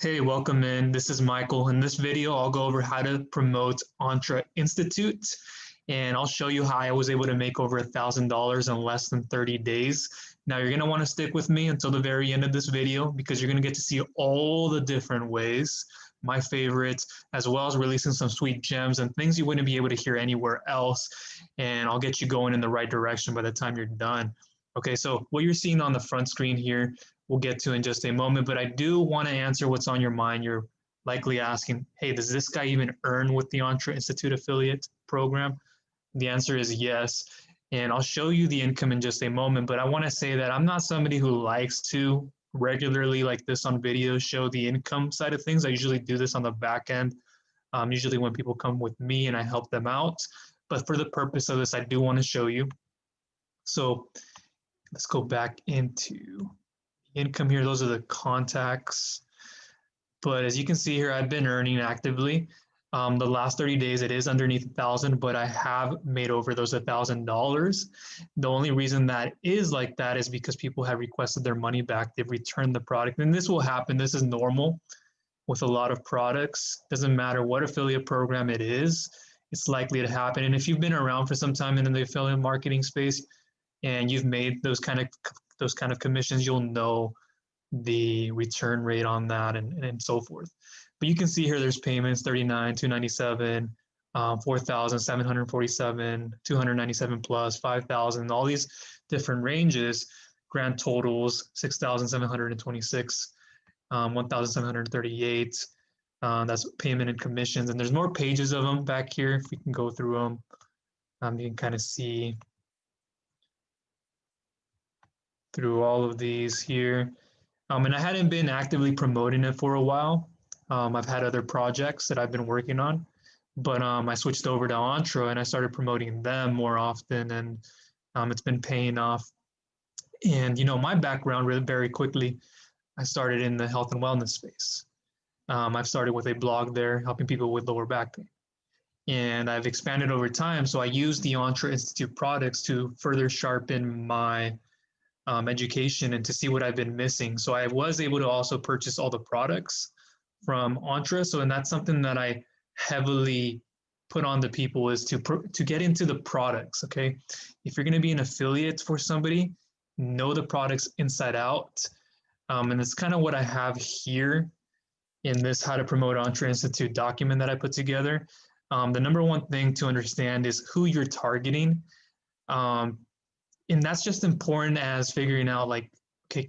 Hey, welcome in. This is Michael. In this video, I'll go over how to promote Entre Institute, and I'll show you how I was able to make over $1,000 in less than 30 days. Now, you're going to want to stick with me until the very end of this video because you're going to get to see all the different ways, my favorites, as well as releasing some sweet gems and things you wouldn't be able to hear anywhere else. And I'll get you going in the right direction by the time you're done. Okay, so what you're seeing on the front screen here, we'll get to in just a moment, but I do want to answer what's on your mind. You're likely asking, hey, does this guy even earn with the Entre Institute affiliate program? The answer is yes, and I'll show you the income in just a moment, but I want to say that I'm not somebody who likes to regularly like this on videos show the income side of things. I usually do this on the back end, usually when people come with me and I help them out, but for the purpose of this, I do want to show you. So let's go back into income here. Those are the contacts. But as you can see here, I've been earning actively. The last 30 days, it is underneath 1,000, but I have made over those $1,000. The only reason that is like that is because people have requested their money back. They've returned the product, and this will happen. This is normal with a lot of products. Doesn't matter what affiliate program it is, it's likely to happen. And if you've been around for some time in the affiliate marketing space and you've made those kind of commissions, you'll know the return rate on that and so forth. But you can see here there's payments 39, 297, 4,747, 297 plus, 5,000, all these different ranges, grand totals 6,726, 1,738. That's payment and commissions. And there's more pages of them back here. If we can go through them, you can kind of see through all of these here. And I hadn't been actively promoting it for a while. I've had other projects that I've been working on, but I switched over to Entre and I started promoting them more often, and it's been paying off. And you know, my background really very quickly, I started in the health and wellness space. I've started with a blog there, helping people with lower back pain. And I've expanded over time. So I use the Entre Institute products to further sharpen my education and to see what I've been missing. So I was able to also purchase all the products from Entre. So, and that's something that I heavily put on the people is to get into the products. Okay. If you're going to be an affiliate for somebody, know the products inside out. And it's kind of what I have here in this How to Promote Entre Institute document that I put together. The number one thing to understand is who you're targeting. And that's just important as figuring out like, okay,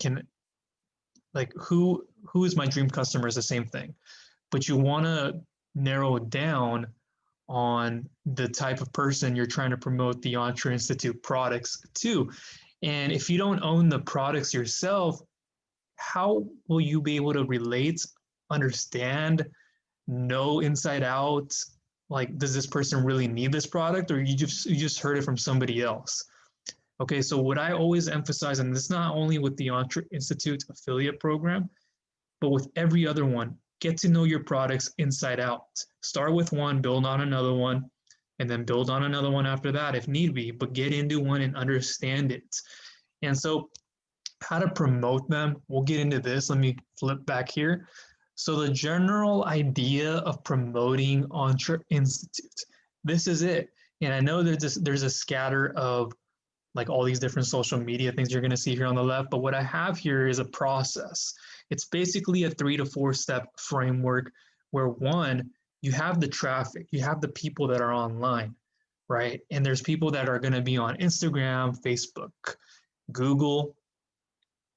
who is my dream customer is the same thing, but you want to narrow down on the type of person you're trying to promote the Entre Institute products to. And if you don't own the products yourself, how will you be able to relate, understand, know inside out, like, does this person really need this product, or you just heard it from somebody else? Okay, so what I always emphasize, and this not only with the Entre Institute affiliate program, but with every other one, get to know your products inside out. Start with one, build on another one, and then build on another one after that if need be, but get into one and understand it. And so how to promote them, we'll get into this. Let me flip back here. So the general idea of promoting Entre Institute, this is it. And I know there's a scatter of like all these different social media things you're going to see here on the left. But what I have here is a process. It's basically a 3 to 4 step framework where one, you have the traffic, you have the people that are online, right? And there's people that are going to be on Instagram, Facebook, Google,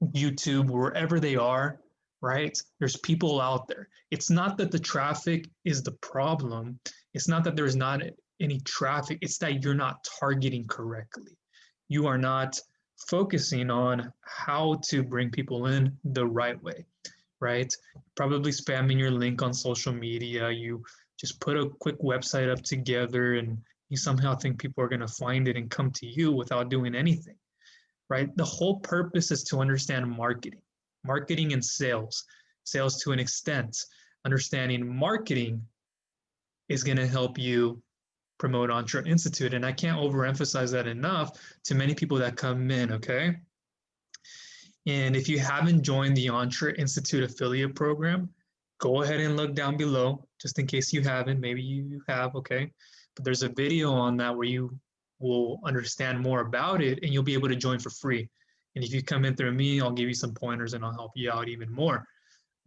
YouTube, wherever they are, right? There's people out there. It's not that the traffic is the problem. It's not that there's not any traffic. It's that you're not targeting correctly. You are not focusing on how to bring people in the right way, right? Probably spamming your link on social media. You just put a quick website up together and you somehow think people are going to find it and come to you without doing anything, right? The whole purpose is to understand marketing and sales to an extent. Understanding marketing is going to help you promote Entre Institute. And I can't overemphasize that enough to many people that come in, okay? And if you haven't joined the Entre Institute affiliate program, go ahead and look down below, just in case you haven't. Maybe you have, okay? But there's a video on that where you will understand more about it and you'll be able to join for free. And if you come in through me, I'll give you some pointers and I'll help you out even more.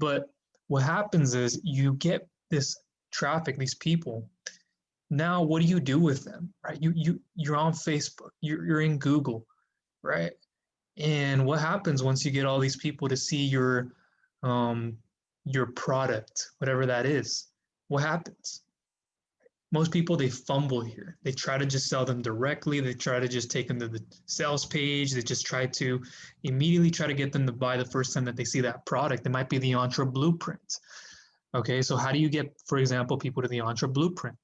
But what happens is you get this traffic, these people. Now, what do you do with them, right? You're on Facebook, you're in Google, right? And what happens once you get all these people to see um, your product, whatever that is? What happens? Most people, they fumble here. They try to just sell them directly. They try to just take them to the sales page. They just try to immediately try to get them to buy the first time that they see that product. It might be the Entre Blueprint. Okay, so how do you get, for example, people to the Entre Blueprint?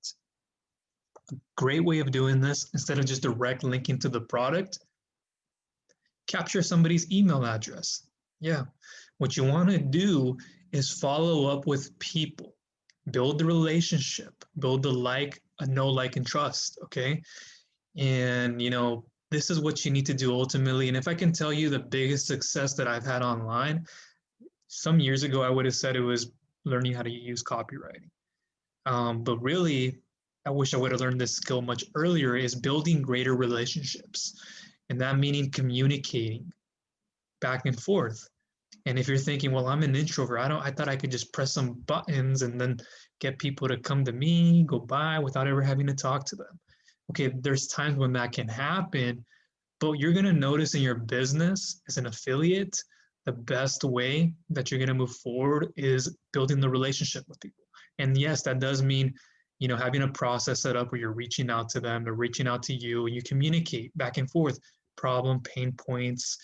A great way of doing this, instead of just direct linking to the product, capture somebody's email address. Yeah, what you want to do is follow up with people, build the relationship, build the know, like, and trust. Okay, and this is what you need to do ultimately. And if I can tell you the biggest success that I've had online, some years ago I would have said it was learning how to use copywriting. But really, I wish I would have learned this skill much earlier, is building greater relationships. And that meaning communicating back and forth. And if you're thinking, well, I'm an introvert, I thought I could just press some buttons and then get people to come to me, go by without ever having to talk to them. Okay, there's times when that can happen, but you're going to notice in your business as an affiliate, the best way that you're going to move forward is building the relationship with people. And yes, that does mean, having a process set up where you're reaching out to them, they're reaching out to you, and you communicate back and forth, problem, pain points,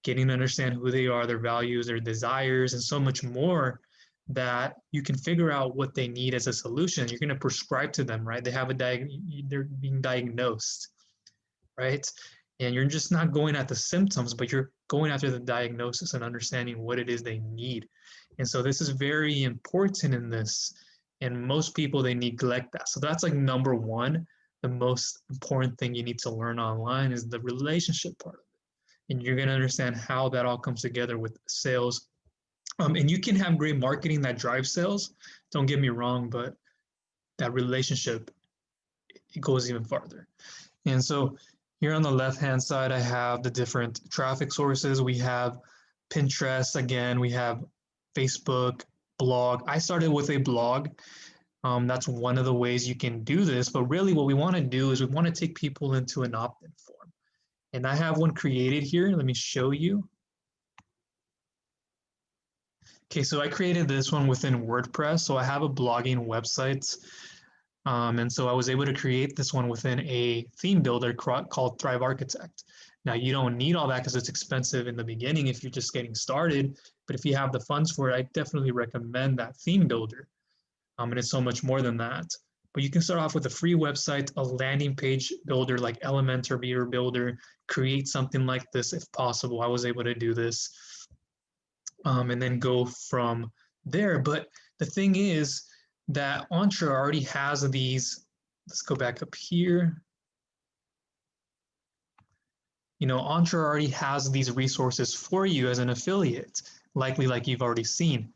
getting to understand who they are, their values, their desires, and so much more, that you can figure out what they need as a solution. You're going to prescribe to them, right? They're being diagnosed, right? And you're just not going at the symptoms, but you're going after the diagnosis and understanding what it is they need. And so this is very important in this. And most people, they neglect that. So that's like number one, the most important thing you need to learn online is the relationship part of it. And you're going to understand how that all comes together with sales. And you can have great marketing that drives sales. Don't get me wrong, but that relationship, it goes even farther. And so here on the left-hand side, I have the different traffic sources. We have Pinterest, again, we have Facebook, blog. I started with a blog. That's one of the ways you can do this. But really what we want to do is we want to take people into an opt-in form. And I have one created here. Let me show you. Okay, so I created this one within WordPress. So I have a blogging website. And so I was able to create this one within a theme builder called Thrive Architect. Now, you don't need all that because it's expensive in the beginning if you're just getting started. But if you have the funds for it, I definitely recommend that theme builder. And it's so much more than that. But you can start off with a free website, a landing page builder like Elementor Reader Builder, create something like this if possible. I was able to do this. And then go from there. But the thing is that Entre already has these, let's go back up here. Entre already has these resources for you as an affiliate, likely like you've already seen.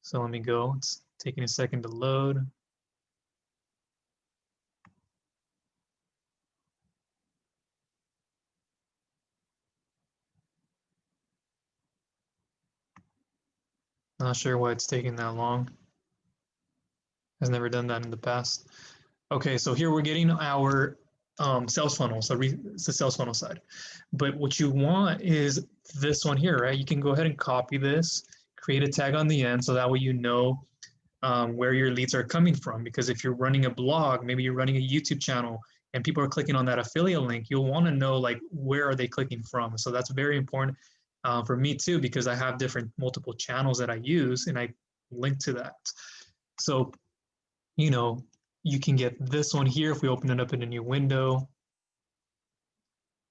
So let me go, it's taking a second to load. Not sure why it's taking that long. Has never done that in the past. Okay, so here we're getting our sales funnel. So it's the sales funnel side. But what you want is this one here, right? You can go ahead and copy this, create a tag on the end, so that way you know where your leads are coming from. Because if you're running a blog, maybe you're running a YouTube channel, and people are clicking on that affiliate link, you'll want to know, like, where are they clicking from? So that's very important for me too, because I have multiple channels that I use, and I link to that. So, you can get this one here if we open it up in a new window.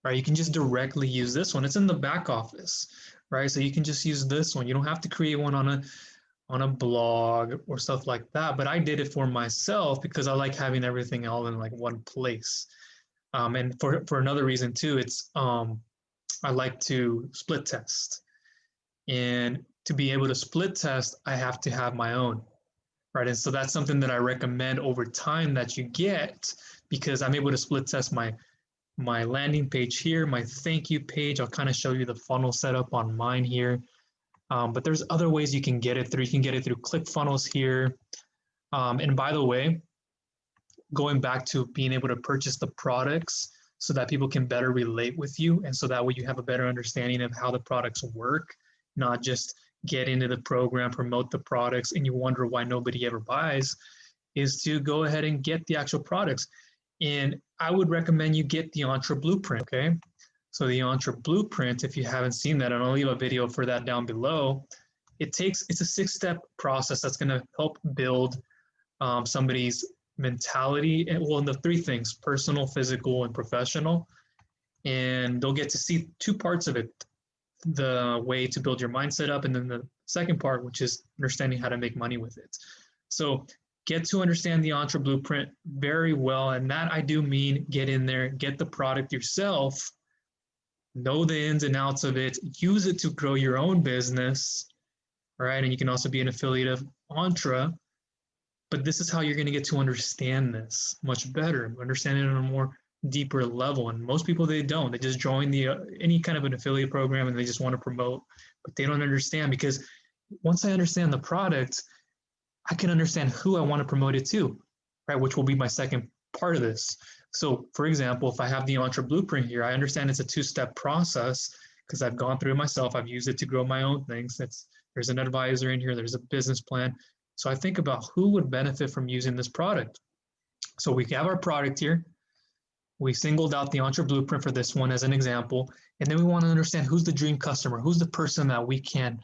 Right, you can just directly use this one. It's in the back office, right? So you can just use this one. You don't have to create one on a blog or stuff like that. But I did it for myself because I like having everything all in like one place. And for another reason too, it's I like to split test. And to be able to split test, I have to have my own, right? And so that's something that I recommend over time that you get, because I'm able to split test my landing page here, my thank you page. I'll kind of show you the funnel setup on mine here. But there's other ways you can get it through. You can get it through ClickFunnels here. And by the way, going back to being able to purchase the products so that people can better relate with you, and so that way you have a better understanding of how the products work, not just get into the program, promote the products, and you wonder why nobody ever buys, is to go ahead and get the actual products. And I would recommend you get the Entre Blueprint, okay? So the Entre Blueprint, if you haven't seen that, and I'll leave a video for that down below, it's a 6-step process that's gonna help build somebody's mentality, and well, the 3 things: personal, physical, and professional. And they'll get to see 2 parts of it: the way to build your mindset up, and then the second part, which is understanding how to make money with it. So get to understand the Entre Blueprint very well, and that I do mean get in there, get the product yourself, know the ins and outs of it, use it to grow your own business, right? And you can also be an affiliate of Entre. But this is how you're going to get to understand this much better, understand it on a more deeper level. And most people, they don't. They just join the any kind of an affiliate program and they just want to promote, but they don't understand, because once I understand the product, I can understand who I want to promote it to, right? Which will be my second part of this. So for example, if I have the Entre Blueprint here, I understand it's a 2-step process because I've gone through it myself. I've used it to grow my own things. There's an advisor in here. There's a business plan. So I think about who would benefit from using this product. So we have our product here. We singled out the Entre Blueprint for this one as an example. And then we want to understand who's the dream customer, who's the person that we can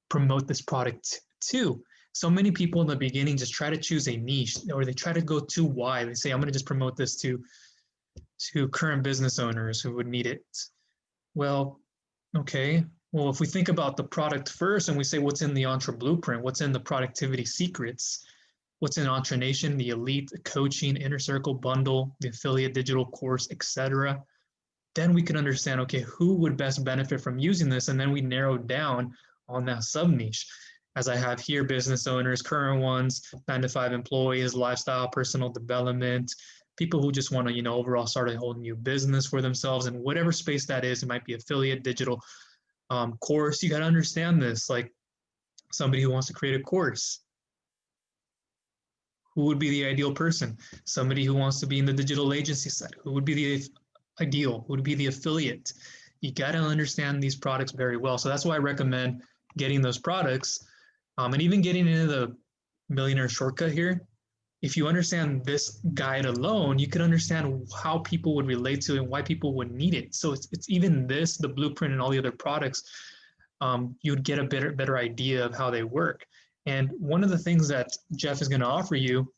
promote this product to. So many people in the beginning just try to choose a niche, or they try to go too wide. They say, I'm going to just promote this to current business owners who would need it. Well, okay. Well, if we think about the product first and we say what's in the Entre Blueprint, what's in the productivity secrets, what's in Entre Nation, the elite coaching, inner circle bundle, the affiliate digital course, etc., then we can understand, okay, who would best benefit from using this? And then we narrow down on that sub niche. As I have here, business owners, current ones, 9-to-5 employees, lifestyle, personal development, people who just want to, overall start a whole new business for themselves, and whatever space that is. It might be affiliate, digital course. You got to understand this. Like somebody who wants to create a course, who would be the ideal person? Somebody who wants to be in the digital agency side, who would be the ideal? Who would be the affiliate? You got to understand these products very well. So that's why I recommend getting those products, and even getting into the Millionaire shortcut here. If you understand this guide alone, you can understand how people would relate to it and why people would need it. So it's even this, the blueprint and all the other products, you'd get a better idea of how they work. And one of the things that Jeff is going to offer you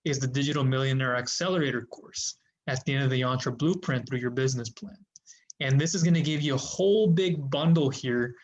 is the Digital Millionaire Accelerator course at the end of the Entre Blueprint through your business plan. And this is going to give you a whole big bundle here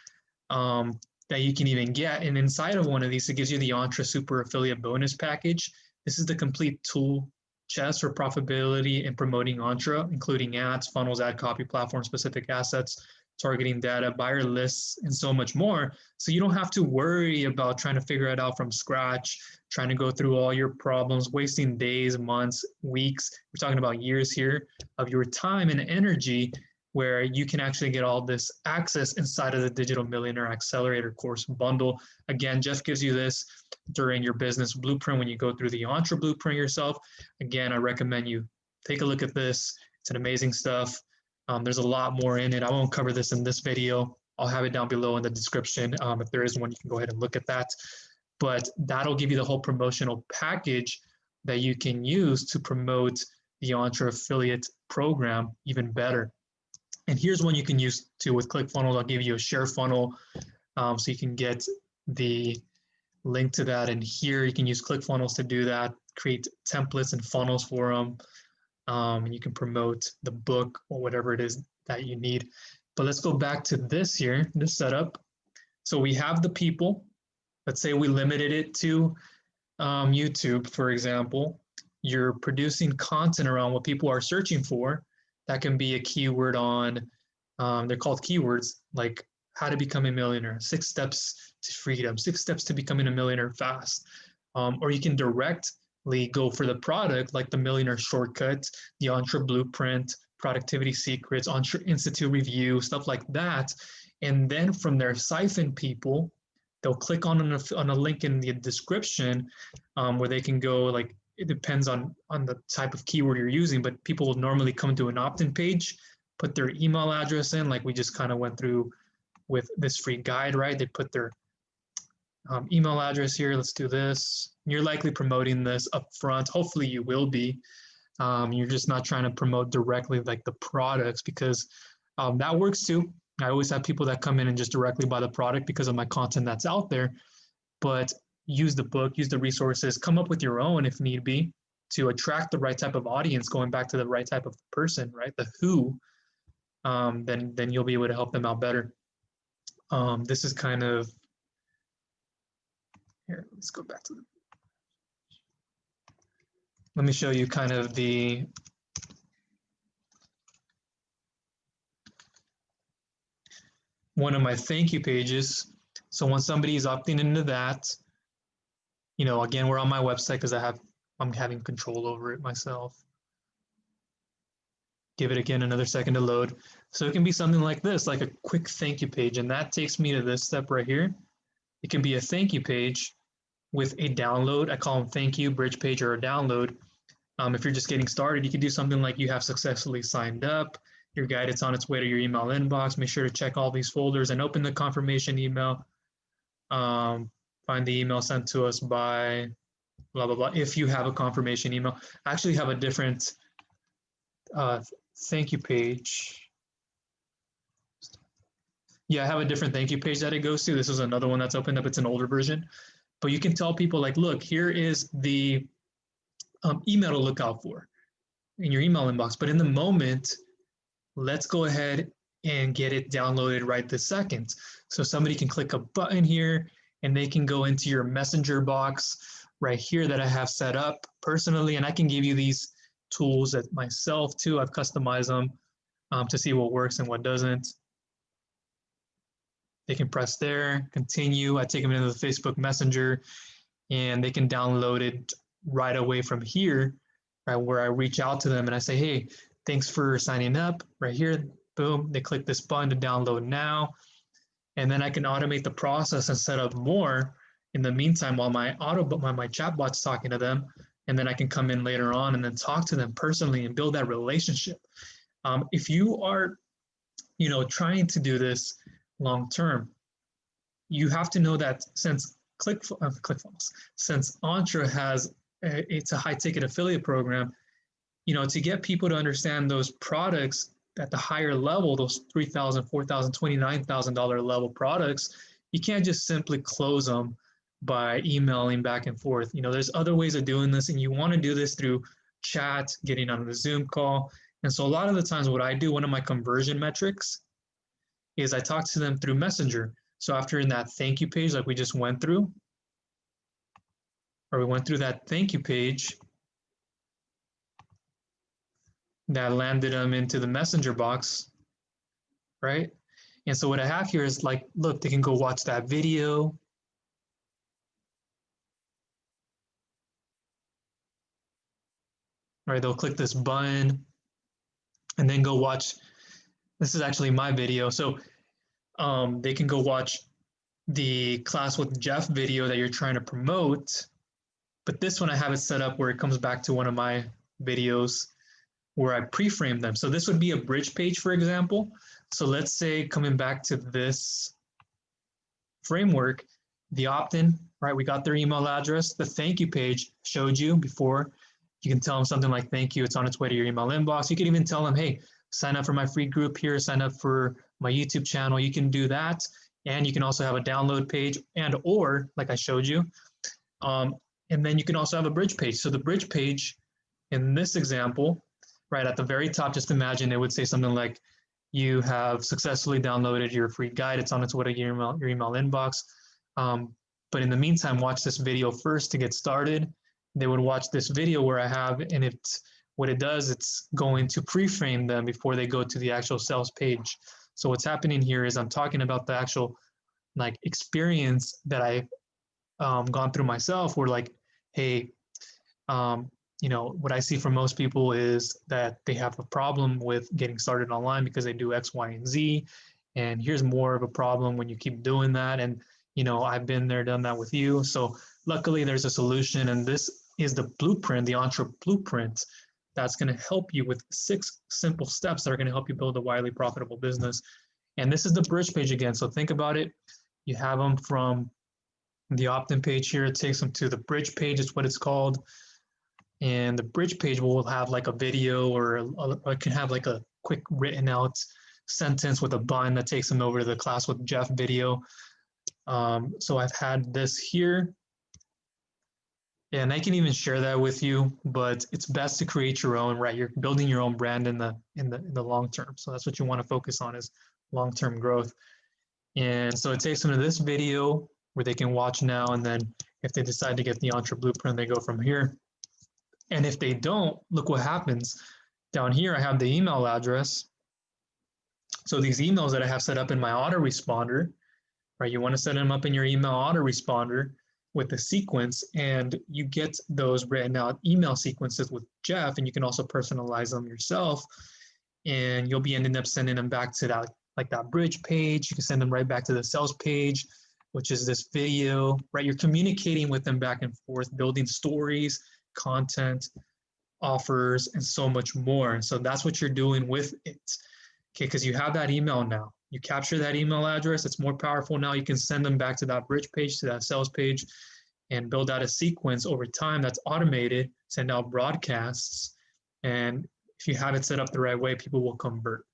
that you can even get. And inside of one of these, it gives you the Entre Super Affiliate Bonus Package. This is the complete tool chest for profitability and promoting Entre, including ads, funnels, ad copy, platform-specific assets, targeting data, buyer lists, and so much more. So you don't have to worry about trying to figure it out from scratch, trying to go through all your problems, wasting days, months, weeks. We're talking about years here of your time and energy, where you can actually get all this access inside of the Digital Millionaire Accelerator course bundle. Again, Jeff gives you this during your business blueprint when you go through the Entre Blueprint yourself. Again, I recommend you take a look at this. It's an amazing stuff. There's a lot more in it. I won't cover this in this video. I'll have it down below in the description. If there is one, you can go ahead and look at that. But that'll give you the whole promotional package that you can use to promote the Entre affiliate program even better. And here's one you can use too with ClickFunnels. I'll give you a share funnel so you can get the link to that. And here you can use ClickFunnels to do that, create templates and funnels for them. And you can promote the book or whatever it is that you need. But let's go back to this here, this setup. So we have the people. Let's say we limited it to YouTube, for example. You're producing content around what people are searching for. That can be a keyword on, they're called keywords, like how to become a millionaire, 6 steps to freedom, 6 steps to becoming a millionaire fast. Or you can directly go for the product, like the Millionaire Shortcut, the Entre Blueprint, Productivity Secrets, Entre Institute Review, stuff like that. And then from there, siphon people. They'll click on a link in the description where they can go, like, it depends on the type of keyword you're using, but people will normally come to an opt-in page, put their email address in, like we just kind of went through with this free guide, right? They put their email address here. Let's do this. You're likely promoting this up front. Hopefully you will be. You're just not trying to promote directly like the products, because that works too. I always have people that come in and just directly buy the product because of my content that's out there, but use the book, use the resources, come up with your own if need be to attract the right type of audience, going back to the right type of person, right? The who, then you'll be able to help them out better. This is kind of, here, let's go back to the, let me show you kind of the, one of my thank you pages. So when somebody is opting into that, you know, again, we're on my website because I'm having control over it myself. Give it again another second to load. So it can be something like this, like a quick thank you page. And that takes me to this step right here. It can be a thank you page with a download. I call them thank you, bridge page, or a download. If you're just getting started, you could do something like, you have successfully signed up, your guidance on its way to your email inbox. Make sure to check all these folders and open the confirmation email. Find the email sent to us by blah, blah, blah. If you have a confirmation email, I actually have a different thank you page. Yeah, I have a different thank you page that it goes to. This is another one that's opened up. It's an older version. But you can tell people like, look, here is the email to look out for in your email inbox. But in the moment, let's go ahead and get it downloaded right this second. So somebody can click a button here and they can go into your messenger box right here that I have set up personally. And I can give you these tools that myself too. I've customized them to see what works and what doesn't. They can press there, continue. I take them into the Facebook Messenger and they can download it right away from here, right, where I reach out to them and I say, hey, thanks for signing up right here. Boom, they click this button to download now. And then I can automate the process and set up more in the meantime while my chatbot's talking to them. And then I can come in later on and then talk to them personally and build that relationship. If you are, you know, trying to do this long term, you have to know that since ClickFunnels, since Entre has it's a high ticket affiliate program, you know, to get people to understand those products at the higher level, those $3,000, $4,000, $29,000 level products, you can't just simply close them by emailing back and forth. You know, there's other ways of doing this, and you want to do this through chat, getting on a Zoom call. And so a lot of the times what I do, one of my conversion metrics is I talk to them through Messenger. So after in that thank you page, like we just went through, or we went through that thank you page, that landed them into the messenger box, right? And so what I have here is like, look, they can go watch that video. Right, they'll click this button and then go watch. This is actually my video. So they can go watch the class with Jeff video that you're trying to promote. But this one I have it set up where it comes back to one of my videos where I pre-frame them. So this would be a bridge page, for example. So let's say coming back to this framework, the opt-in, right? We got their email address. The thank you page showed you before. You can tell them something like, thank you, it's on its way to your email inbox. You can even tell them, hey, sign up for my free group here, sign up for my YouTube channel. You can do that. And you can also have a download page and or, like I showed you. And then you can also have a bridge page. So the bridge page in this example, right at the very top, just imagine it would say something like, you have successfully downloaded your free guide. It's on its way to your email inbox. But in the meantime, watch this video first to get started. They would watch this video where I have, and what it does, it's going to pre-frame them before they go to the actual sales page. So what's happening here is I'm talking about the actual like experience that I've gone through myself, where like, hey, you know, what I see from most people is that they have a problem with getting started online because they do X, Y, and Z. And here's more of a problem when you keep doing that. And, you know, I've been there, done that with you. So luckily there's a solution. And this is the blueprint, the Entre Blueprint, that's going to help you with 6 simple steps that are going to help you build a widely profitable business. And this is the bridge page again. So think about it. You have them from the opt-in page here. It takes them to the bridge page, is what it's called. And the bridge page will have like a video, or it can have like a quick written out sentence with a button that takes them over to the Class with Jeff video. So I've had this here, and I can even share that with you, but it's best to create your own, right? You're building your own brand in the long term. So that's what you want to focus on, is long-term growth. And so it takes them to this video where they can watch now, and then if they decide to get the Entre Blueprint, they go from here. And if they don't, look what happens. Down here, I have the email address. So these emails that I have set up in my autoresponder, right? You want to set them up in your email autoresponder with the sequence, and you get those written out email sequences with Jeff, and you can also personalize them yourself. And you'll be ending up sending them back to that, like that bridge page. You can send them right back to the sales page, which is this video, right? You're communicating with them back and forth, building stories, content, offers, and so much more. So that's what you're doing with it, okay? Because you have that email now. You capture that email address. It's more powerful now. You can send them back to that bridge page, to that sales page, and build out a sequence over time that's automated, send out broadcasts. And if you have it set up the right way, people will convert.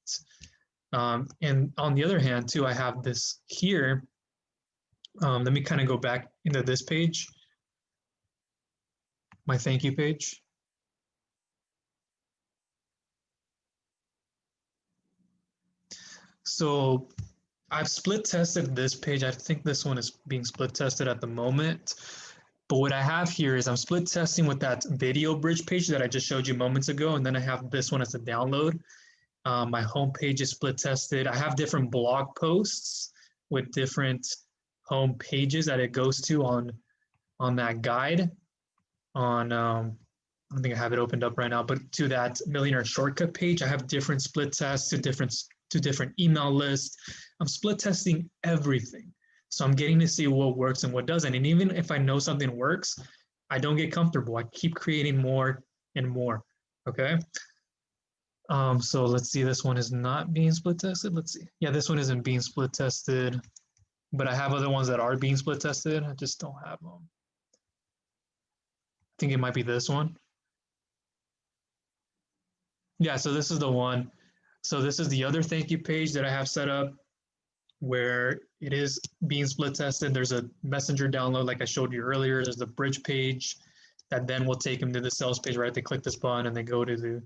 And on the other hand, too, I have this here. Let me kind of go back into this page, my thank you page. So I've split tested this page. I think this one is being split tested at the moment. But what I have here is I'm split testing with that video bridge page that I just showed you moments ago. And then I have this one as a download. My home page is split tested. I have different blog posts with different home pages that it goes to on that guide. On I don't think I have it opened up right now, but to that Millionaire shortcut page, I have different split tests to different email lists. I'm split testing everything. So I'm getting to see what works and what doesn't. And even if I know something works, I don't get comfortable. I keep creating more and more, okay? So let's see, this one is not being split tested. Let's see. Yeah, this one isn't being split tested, but I have other ones that are being split tested. I just don't have them. I think it might be this one. Yeah, so this is the one. So this is the other thank you page that I have set up where it is being split tested. There's a messenger download like I showed you earlier. There's the bridge page that then will take them to the sales page, right? They click this button and they go to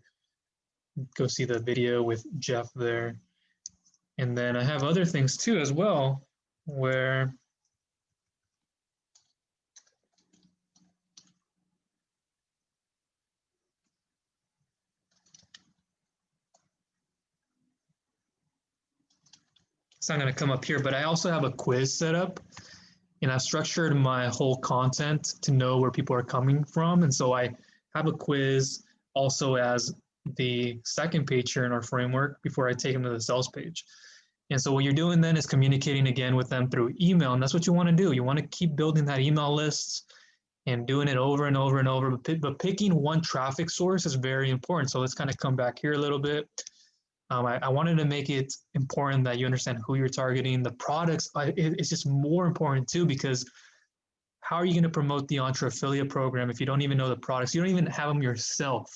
go see the video with Jeff there. And then I have other things too as well, where it's not going to come up here, but I also have a quiz set up, and I've structured my whole content to know where people are coming from. And so I have a quiz also as the second page here in our framework before I take them to the sales page. And so what you're doing then is communicating again with them through email, and that's what you want to do. You want to keep building that email list and doing it over and over and over, but picking one traffic source is very important. So let's kind of come back here a little bit. I wanted to make it important that you understand who you're targeting. The products, it's just more important too, because how are you going to promote the Entre Affiliate program if you don't even know the products? You don't even have them yourself,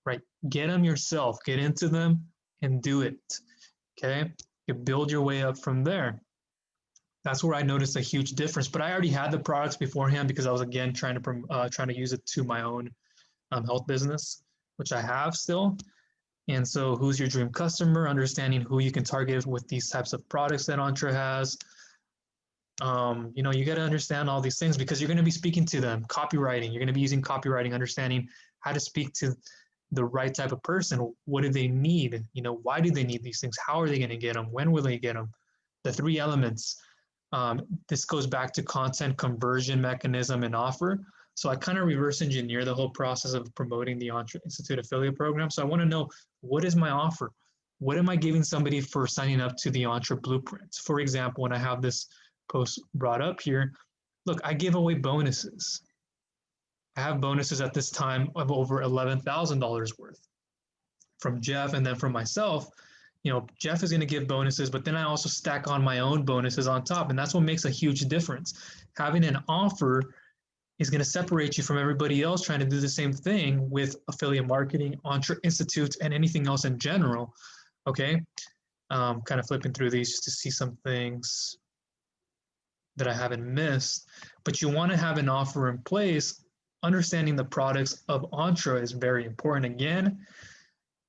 right? Get them yourself, get into them and do it, okay? You build your way up from there. That's where I noticed a huge difference, but I already had the products beforehand because I was, again, trying to use it to my own health business, which I have still. And so who's your dream customer, understanding who you can target with these types of products that Entre has. You know, you got to understand all these things because you're going to be speaking to them. Copywriting, you're going to be using copywriting, understanding how to speak to the right type of person. What do they need? You know, why do they need these things? How are they going to get them? When will they get them? The three elements. This goes back to content, conversion mechanism, and offer. So I kind of reverse engineer the whole process of promoting the Entre Institute affiliate program. So I want to know, what is my offer? What am I giving somebody for signing up to the Entre Blueprint? For example, when I have this post brought up here, look, I give away bonuses. I have bonuses at this time of over $11,000 worth from Jeff, and then from myself. You know, Jeff is going to give bonuses, but then I also stack on my own bonuses on top. And that's what makes a huge difference. Having an offer is going to separate you from everybody else trying to do the same thing with affiliate marketing, Entre Institute, and anything else in general. Okay. Kind of flipping through these just to see some things that I haven't missed. But you want to have an offer in place. Understanding the products of Entre is very important again,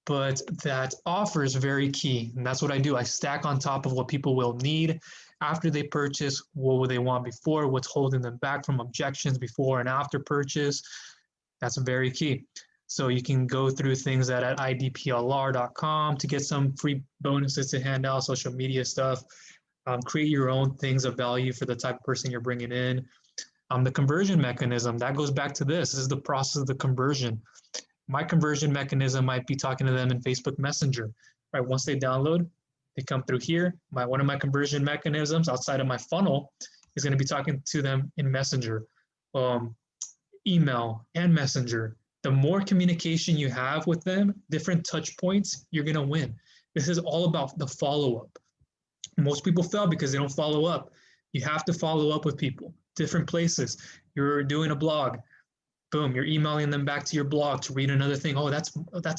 but that offer is very key. And that's what I do. I stack on top of what people will need after they purchase. What will they want before? What's holding them back from objections before and after purchase? That's very key. So you can go through things at idplr.com to get some free bonuses to hand out, social media stuff. Create your own things of value for the type of person you're bringing in. The conversion mechanism, that goes back to this. This is the process of the conversion. My conversion mechanism might be talking to them in Facebook Messenger. Right? Once they download, they come through here. One of my conversion mechanisms outside of my funnel is going to be talking to them in Messenger, email, and Messenger. The more communication you have with them, different touch points, you're going to win. This is all about the follow-up. Most people fail because they don't follow up. You have to follow up with people, different places. You're doing a blog. Boom, you're emailing them back to your blog to read another thing. Oh, that's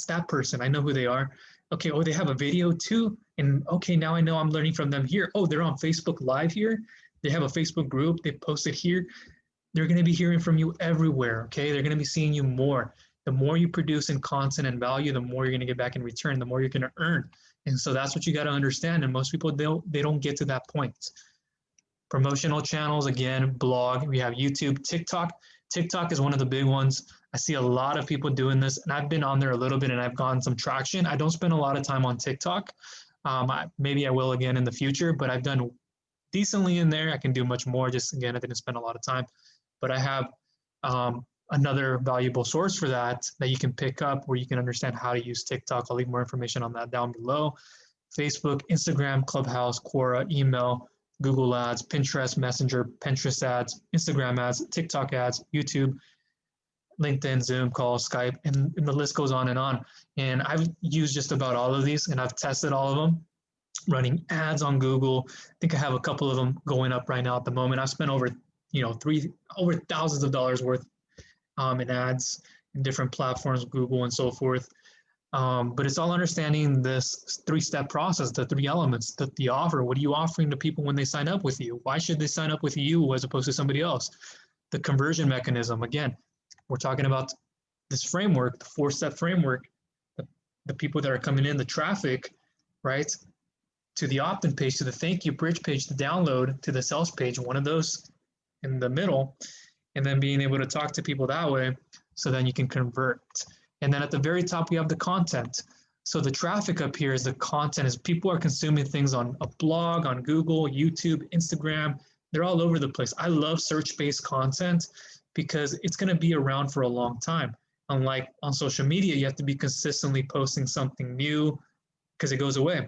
that person. I know who they are. Okay, oh, they have a video too. And okay, now I know I'm learning from them here. Oh, they're on Facebook Live here. They have a Facebook group. They post it here. They're going to be hearing from you everywhere, okay? They're going to be seeing you more. The more you produce in content and value, the more you're going to get back in return, the more you're going to earn. And so that's what you got to understand. And most people, they don't get to that point. Promotional channels, again, blog. We have YouTube, TikTok. TikTok is one of the big ones. I see a lot of people doing this, and I've been on there a little bit and I've gotten some traction. I don't spend a lot of time on TikTok. Maybe I will again in the future, but I've done decently in there. I can do much more. Just again, I didn't spend a lot of time, but I have another valuable source for that you can pick up where you can understand how to use TikTok. I'll leave more information on that down below. Facebook, Instagram, Clubhouse, Quora, email, Google ads, Pinterest, Messenger, Pinterest ads, Instagram ads, TikTok ads, YouTube, LinkedIn, Zoom calls, Skype, and the list goes on. And I've used just about all of these, and I've tested all of them, running ads on Google. I think I have a couple of them going up right now at the moment. I've spent over thousands of dollars worth in ads in different platforms, Google and so forth. But it's all understanding this three-step process, the three elements, the offer. What are you offering to people when they sign up with you? Why should they sign up with you as opposed to somebody else? The conversion mechanism. Again, we're talking about this framework, the four-step framework, the people that are coming in, the traffic, right? To the opt-in page, to the thank you bridge page, the download, to the sales page, one of those in the middle, and then being able to talk to people that way, so then you can convert. And then at the very top, we have the content. So the traffic up here is the content, as people are consuming things on a blog, on Google, YouTube, Instagram. They're all over the place. I love search-based content because it's going to be around for a long time. Unlike on social media, you have to be consistently posting something new because it goes away.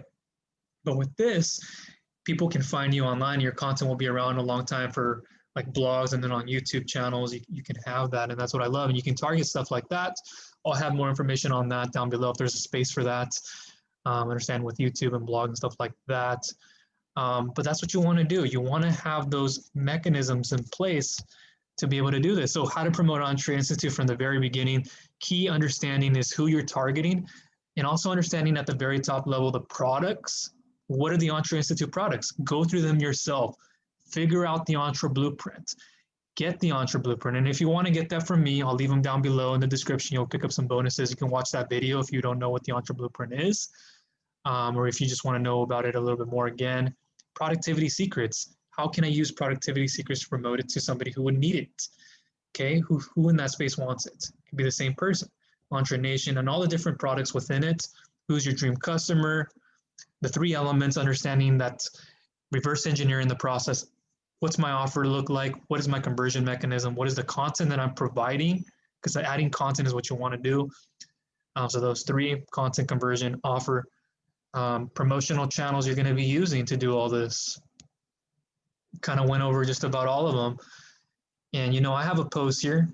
But with this, people can find you online. Your content will be around a long time for like blogs, and then on YouTube channels, you can have that. And that's what I love. And you can target stuff like that. I'll have more information on that down below if there's a space for that. Understand with YouTube and blog and stuff like that. But that's what you want to do. You want to have those mechanisms in place to be able to do this. So how to promote Entre Institute from the very beginning. Key understanding is who you're targeting, and also understanding at the very top level the products. What are the Entre Institute products? Go through them yourself. Figure out the Entre Blueprint. Get the Entre Blueprint. And if you want to get that from me, I'll leave them down below in the description. You'll pick up some bonuses. You can watch that video if you don't know what the Entre Blueprint is, or if you just want to know about it a little bit more. Again, productivity secrets. How can I use productivity secrets to promote it to somebody who would need it? Okay, who in that space wants it? It could be the same person. Entre Nation, and all the different products within it. Who's your dream customer? The 3 elements, understanding that reverse engineering the process. What's my offer look like? What is my conversion mechanism? What is the content that I'm providing? Because adding content is what you want to do. So those 3, content, conversion, offer, promotional channels you're going to be using to do all this. Kind of went over just about all of them. And, you know, I have a post here.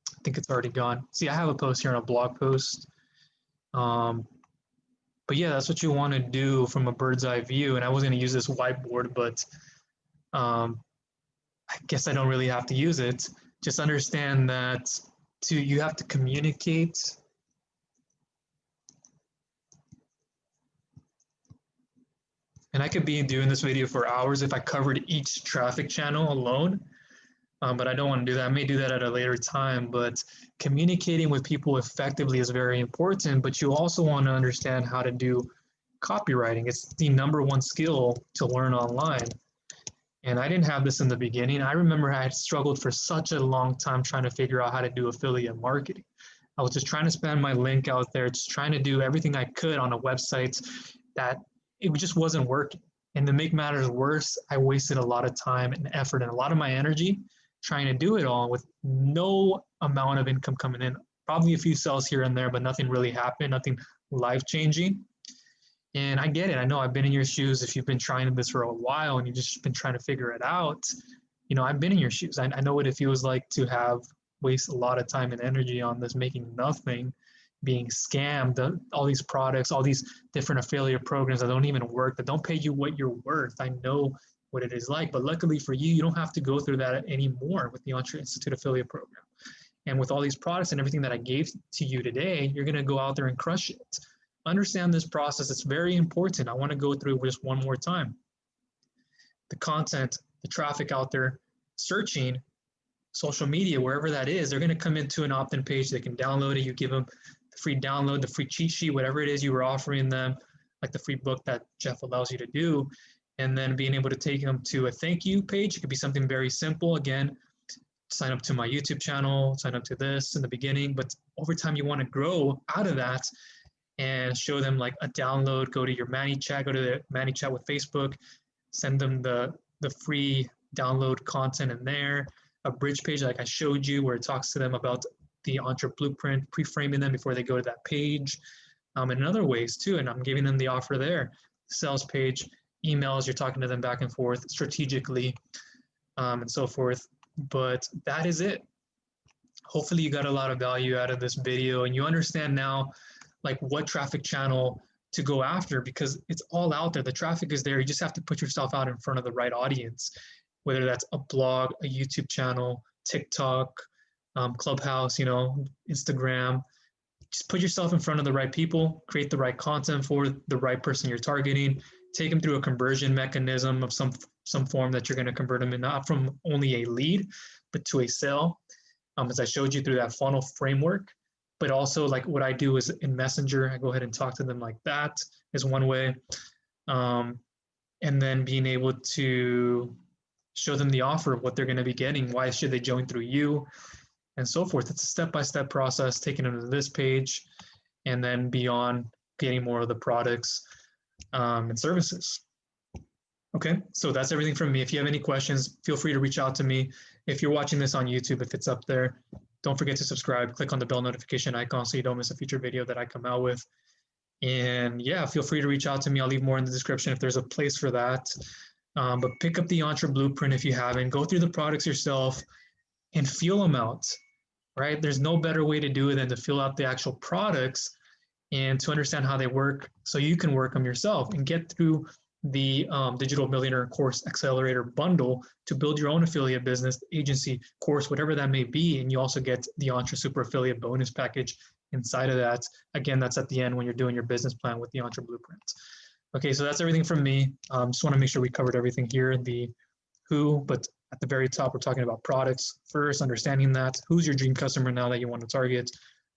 I think it's already gone. See, I have a post here on a blog post. But yeah, that's what you want to do from a bird's eye view. And I was going to use this whiteboard, but I guess I don't really have to use it. Just understand that you have to communicate. And I could be doing this video for hours if I covered each traffic channel alone. But I don't want to do that. I may do that at a later time, but communicating with people effectively is very important, but you also want to understand how to do copywriting. It's the #1 skill to learn online. And I didn't have this in the beginning. I remember I had struggled for such a long time trying to figure out how to do affiliate marketing. I was just trying to spam my link out there, just trying to do everything I could on a website that it just wasn't working. And to make matters worse, I wasted a lot of time and effort and a lot of my energy trying to do it all with no amount of income coming in. Probably a few sales here and there, but nothing really happened, nothing life-changing. And I get it. I know I've been in your shoes. If you've been trying this for a while and you've just been trying to figure it out, you know, I've been in your shoes. I know what it feels like to waste a lot of time and energy on this, making nothing, being scammed, all these products, all these different affiliate programs that don't even work, that don't pay you what you're worth. I know what it is like, but luckily for you, you don't have to go through that anymore with the Entre Institute affiliate program. And with all these products and everything that I gave to you today, you're going to go out there and crush it. Understand this process. It's very important. I want to go through it just one more time. The content, the traffic out there, searching, social media, wherever that is, they're going to come into an opt-in page. They can download it. You give them the free download, the free cheat sheet, whatever it is you were offering them, like the free book that Jeff allows you to do. And then being able to take them to a thank you page. It could be something very simple. Again, sign up to my YouTube channel, sign up to this in the beginning, but over time you want to grow out of that and show them like a download, go to your ManyChat, go to the ManyChat with Facebook, send them the free download content in there, a bridge page like I showed you where it talks to them about the Entre Blueprint, pre-framing them before they go to that page, and in other ways too, and I'm giving them the offer there, sales page, emails, you're talking to them back and forth strategically, and so forth. But that is it. Hopefully you got a lot of value out of this video and you understand now like what traffic channel to go after, because it's all out there. The traffic is there. You just have to put yourself out in front of the right audience, whether that's a blog, a YouTube channel, TikTok, Clubhouse, you know, Instagram. Just put yourself in front of the right people, create the right content for the right person you're targeting, take them through a conversion mechanism of some form that you're going to convert them in, not from only a lead, but to a sale. As I showed you through that funnel framework, but also like what I do is in Messenger, I go ahead and talk to them like that is one way. And then being able to show them the offer of what they're going to be getting. Why should they join through you? And so forth. It's a step-by-step process, taking them to this page and then beyond getting more of the products and services. Okay, so that's everything from me. If you have any questions, feel free to reach out to me. If you're watching this on YouTube, if it's up there, don't forget to subscribe. Click on the bell notification icon so you don't miss a future video that I come out with. And yeah, feel free to reach out to me. I'll leave more in the description if there's a place for that. But pick up the Entre Blueprint if you haven't. Go through the products yourself and feel them out, right? There's no better way to do it than to feel out the actual products and to understand how they work so you can work them yourself and get through the Digital Millionaire course Accelerator bundle to build your own affiliate business, agency, course, whatever that may be. And you also get the Entre Super Affiliate bonus package inside of that. Again, that's at the end when you're doing your business plan with the Entre Blueprint. Okay, so that's everything from me. Just want to make sure we covered everything here, the who, but at the very top, we're talking about products first, understanding that. Who's your dream customer now that you want to target?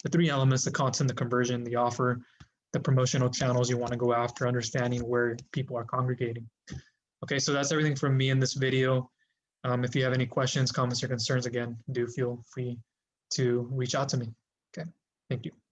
The 3 elements, the content, the conversion, the offer, the promotional channels you want to go after, understanding where people are congregating. Okay, so that's everything from me in this video. If you have any questions, comments, or concerns, again, do feel free to reach out to me. Okay. Thank you.